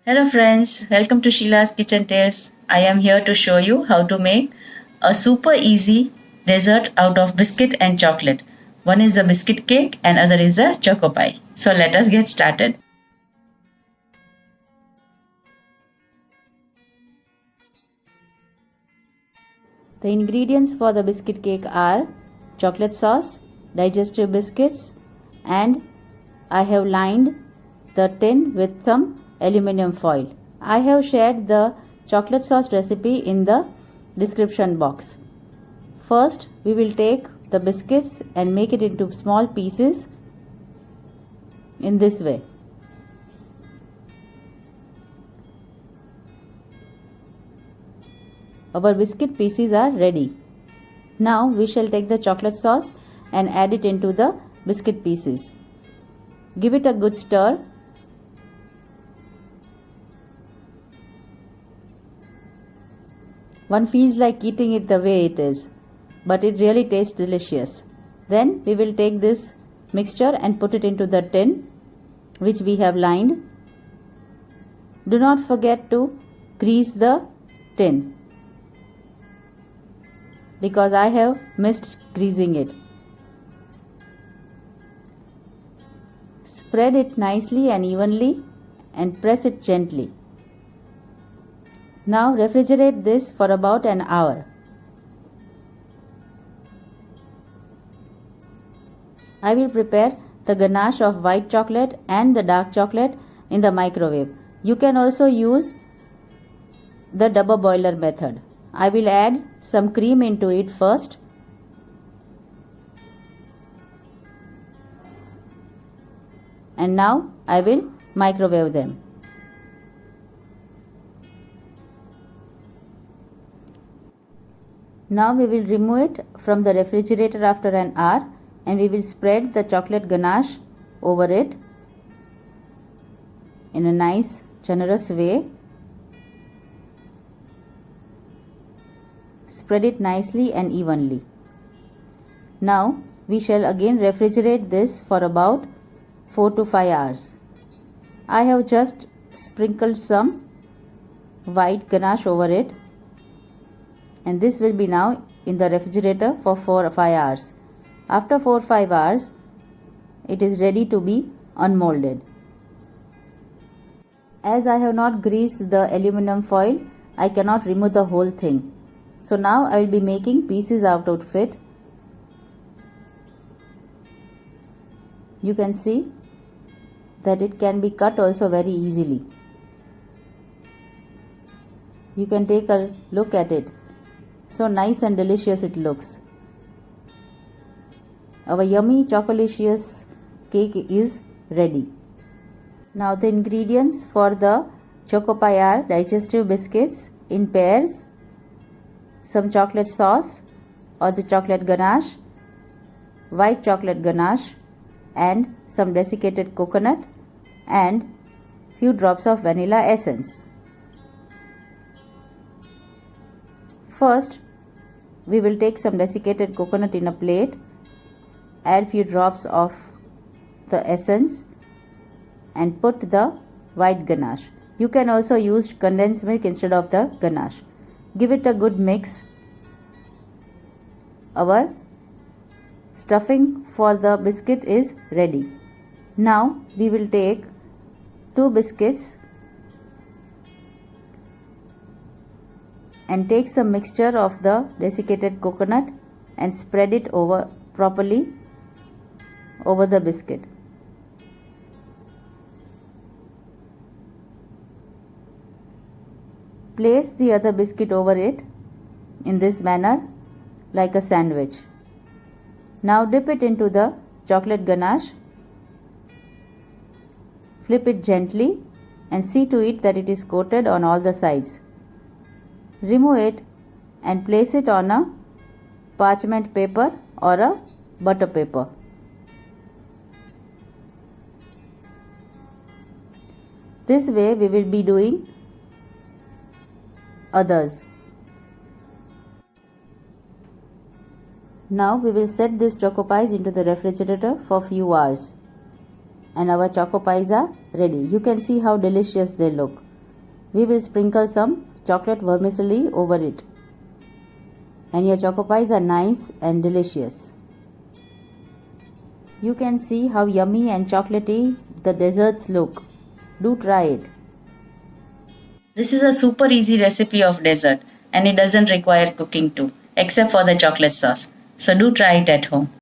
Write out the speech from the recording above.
Hello friends, welcome to Sheila's Kitchen Tales. I am here to show you how to make a super easy dessert out of biscuit and chocolate. One is a biscuit cake and other is a choco pie. So let us get started. The ingredients for the biscuit cake are chocolate sauce, digestive biscuits, and I have lined the tin with some aluminum foil. I have shared the chocolate sauce recipe in the description box. First, we will take the biscuits and make it into small pieces in this way. Our biscuit pieces are ready. Now we shall take the chocolate sauce and add it into the biscuit pieces. Give it a good stir. One feels like eating it the way it is, but it really tastes delicious. Then we will take this mixture and put it into the tin which we have lined. Do not forget to grease the tin, because I have missed greasing it. Spread it nicely and evenly and press it gently. Now refrigerate this for about an hour. I will prepare the ganache of white chocolate and the dark chocolate in the microwave. You can also use the double boiler method. I will add some cream into it first. And now I will microwave them. Now we will remove it from the refrigerator after an hour and we will spread the chocolate ganache over it in a nice generous way. Spread it nicely and evenly. Now we shall again refrigerate this for about 4 to 5 hours. I have just sprinkled some white ganache over it, and this will be now in the refrigerator for 4 or 5 hours. After 4 or 5 hours, it is ready to be unmolded. As I have not greased the aluminum foil, I cannot remove the whole thing. So now I will be making pieces out of it. You can see that it can be cut also very easily. You can take a look at it. So nice and delicious it looks. Our yummy chocolicious cake is ready. Now the ingredients for the choco pie are digestive biscuits in pairs, some chocolate sauce or the chocolate ganache, white chocolate ganache, and some desiccated coconut and few drops of vanilla essence. First, we will take some desiccated coconut in a plate, add few drops of the essence and put the white ganache. You can also use condensed milk instead of the ganache. Give it a good mix. Our stuffing for the biscuit is ready. Now we will take 2 biscuits and take some mixture of the desiccated coconut and spread it over properly over the biscuit. Place the other biscuit over it in this manner like a sandwich. Now dip it into the chocolate ganache. Flip it gently and see to it that it is coated on all the sides. Remove it and place it on a parchment paper or a butter paper. This way we will be doing others. Now we will set these choco pies into the refrigerator for few hours. And our choco pies are ready. You can see how delicious they look. We will sprinkle some chocolate vermicelli over it. And your choco pies are nice and delicious. You can see how yummy and chocolatey the desserts look. Do try it. This is a super easy recipe of dessert and it doesn't require cooking too, except for the chocolate sauce. So do try it at home.